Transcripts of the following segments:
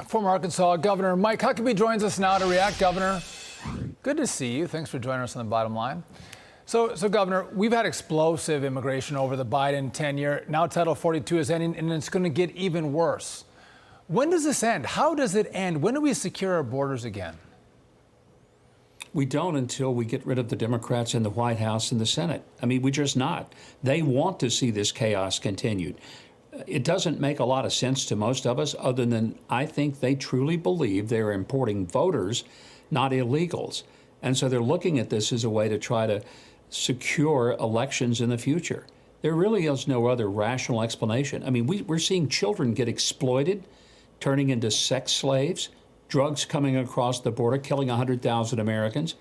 Former Arkansas Governor Mike Huckabee joins us now to react. Governor, good to see you. Thanks for joining us on The Bottom Line. So Governor, we've had explosive immigration over the Biden tenure. Now Title 42 is ending, and it's going to get even worse. When does this end? How does it end? When do we secure our borders again? We don't until we get rid of the Democrats in the White House and the Senate. I mean, we're just not. They want to see this chaos continued. It doesn't make a lot of sense to most of us, other than I think they truly believe they're importing voters, not illegals. And so they're looking at this as a way to try to secure elections in the future. There really is no other rational explanation. I mean, we're seeing children get exploited, turning into sex slaves, drugs coming across the border, killing 100,000 Americans.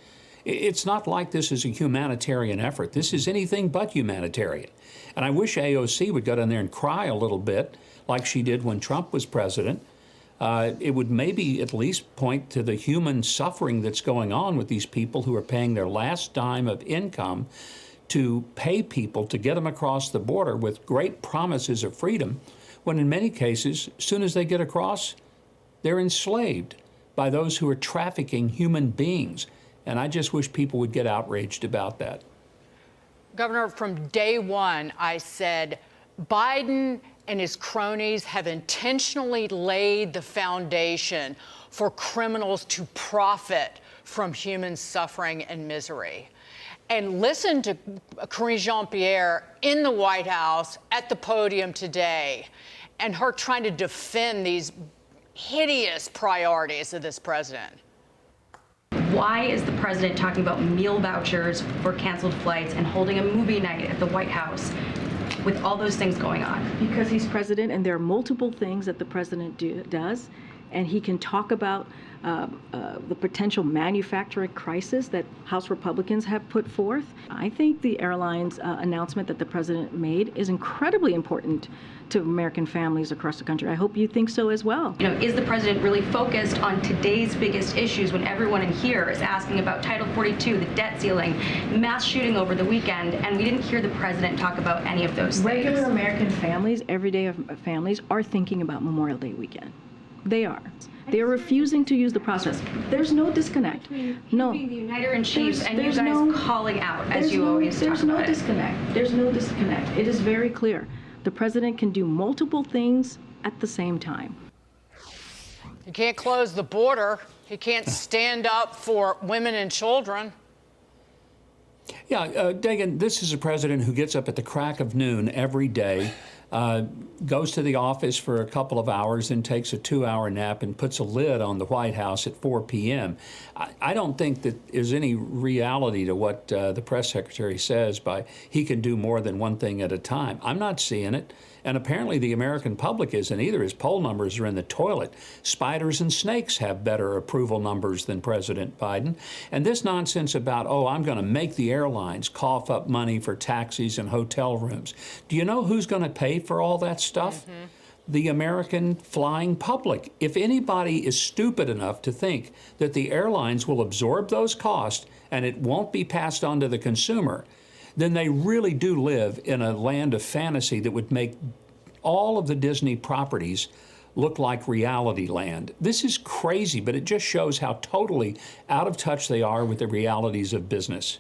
It's not like this is a humanitarian effort. This is anything but humanitarian. And I wish AOC would go down there and cry a little bit like she did when Trump was president. It would maybe at least point to the human suffering that's going on with these people who are paying their last dime of income to pay people to get them across the border with great promises of freedom, when in many cases, as soon as they get across, they're enslaved by those who are trafficking human beings. And I just wish people would get outraged about that. Governor, from day one, I said Biden and his cronies have intentionally laid the foundation for criminals to profit from human suffering and misery. And listen to Karine Jean-Pierre in the White House at the podium today, and her trying to defend these hideous priorities of this president. Why is the president talking about meal vouchers for canceled flights and holding a movie night at the White House with all those things going on? Because he's president, and there are multiple things that the president does, and he can talk about the potential manufacturing crisis that House Republicans have put forth. I think the airlines announcement that the president made is incredibly important to American families across the country. I hope you think so as well. You know, is the president really focused on today's biggest issues when everyone in here is asking about Title 42, the debt ceiling, mass shooting over the weekend, and we didn't hear the president talk about any of those things? Regular American families, everyday families, are thinking about Memorial Day weekend. They are. They are refusing to use the process. There's no disconnect. No. Being the uniter-in-chief and you guys calling out, as you always talk about it. There's no disconnect. There's no disconnect. It is very clear. The president can do multiple things at the same time. He can't close the border. He can't stand up for women and children. Yeah, Dagan, this is a president who gets up at the crack of noon every day, goes to the office for a couple of hours, then takes a 2-hour nap and puts a lid on the White House at 4 p.m. I don't think that there's any reality to what the press secretary says by he can do more than one thing at a time. I'm not seeing it. And apparently the American public isn't either. His poll numbers are in the toilet. Spiders and snakes have better approval numbers than President Biden. And this nonsense about, oh, I'm going to make the airlines cough up money for taxis and hotel rooms. Do you know who's going to pay for all that stuff? Mm-hmm. The American flying public. If anybody is stupid enough to think that the airlines will absorb those costs and it won't be passed on to the consumer, then they really do live in a land of fantasy that would make all of the Disney properties look like reality land. This is crazy, but it just shows how totally out of touch they are with the realities of business.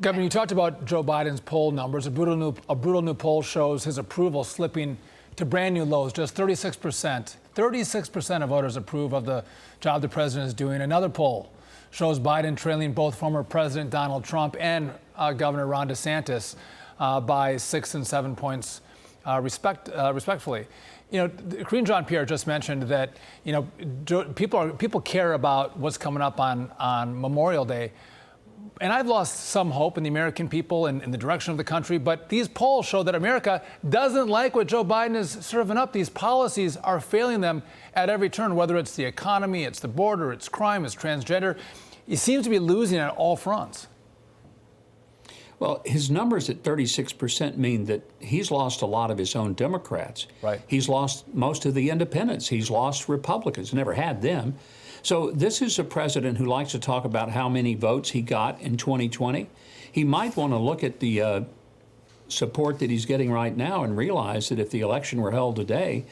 Governor, you talked about Joe Biden's poll numbers. A brutal new poll shows his approval slipping to brand new lows, just 36%. 36% of voters approve of the job the president is doing. Another poll shows Biden trailing both former President Donald Trump and Governor Ron DeSantis by 6 and 7 points, respectfully. You know, Karine Jean-Pierre just mentioned that, you know, people care about what's coming up on Memorial Day. And I've lost some hope in the American people and in the direction of the country. But these polls show that America doesn't like what Joe Biden is serving up. These policies are failing them at every turn, whether it's the economy, it's the border, it's crime, it's transgender. He seems to be losing at all fronts. Well, his numbers at 36% mean that he's lost a lot of his own Democrats. Right. He's lost most of the independents. He's lost Republicans, never had them. So this is a president who likes to talk about how many votes he got in 2020. He might want to look at the support that he's getting right now and realize that if the election were held today,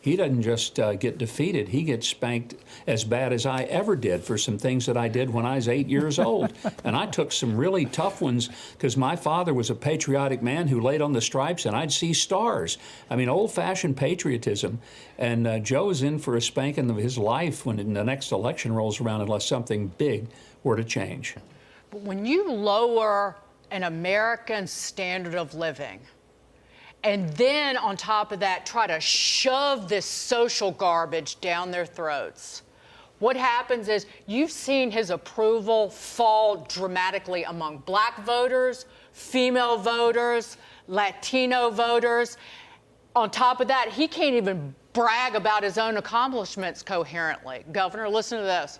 he doesn't just get defeated, he gets spanked as bad as I ever did for some things that I did when I was 8 years old. And I took some really tough ones because my father was a patriotic man who laid on the stripes and I'd see stars. I mean, old-fashioned patriotism. And Joe's in for a spanking of his life when the next election rolls around unless something big were to change. But when you lower an American standard of living, and then on top of that, try to shove this social garbage down their throats, what happens is you've seen his approval fall dramatically among black voters, female voters, Latino voters. On top of that, he can't even brag about his own accomplishments coherently. Governor, listen to this.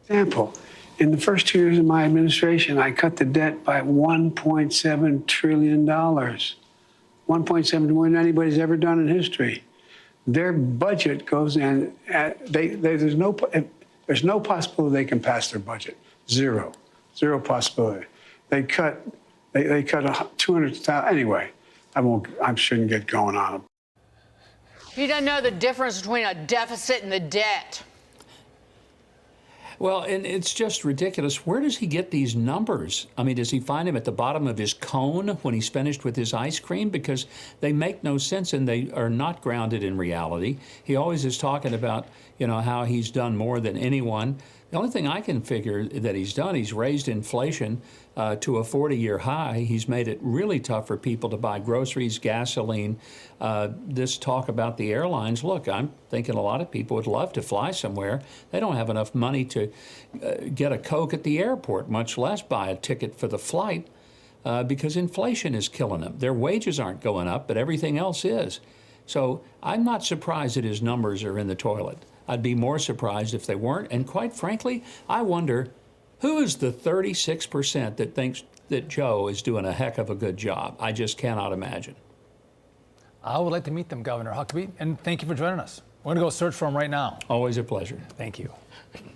Example, in the first 2 years of my administration, I cut the debt by $1.7 trillion. 1.7 more than anybody's ever done in history. Their budget goes in, there's no possibility they can pass their budget. Zero possibility. They cut 200,000, anyway, I shouldn't get going on them. He doesn't know the difference between a deficit and the debt. Well, and it's just ridiculous. Where does he get these numbers? I mean, does he find them at the bottom of his cone when he's finished with his ice cream? Because they make no sense and they are not grounded in reality. He always is talking about, how he's done more than anyone. The only thing I can figure that he's done, he's raised inflation to a 40-year high. He's made it really tough for people to buy groceries, gasoline. This talk about the airlines, look, I'm thinking a lot of people would love to fly somewhere. They don't have enough money to get a Coke at the airport, much less buy a ticket for the flight, because inflation is killing them. Their wages aren't going up, but everything else is. So I'm not surprised that his numbers are in the toilet. I'd be more surprised if they weren't. And quite frankly, I wonder, who is the 36% that thinks that Joe is doing a heck of a good job? I just cannot imagine. I would like to meet them, Governor Huckabee, and thank you for joining us. We're going to go search for them right now. Always a pleasure. Thank you.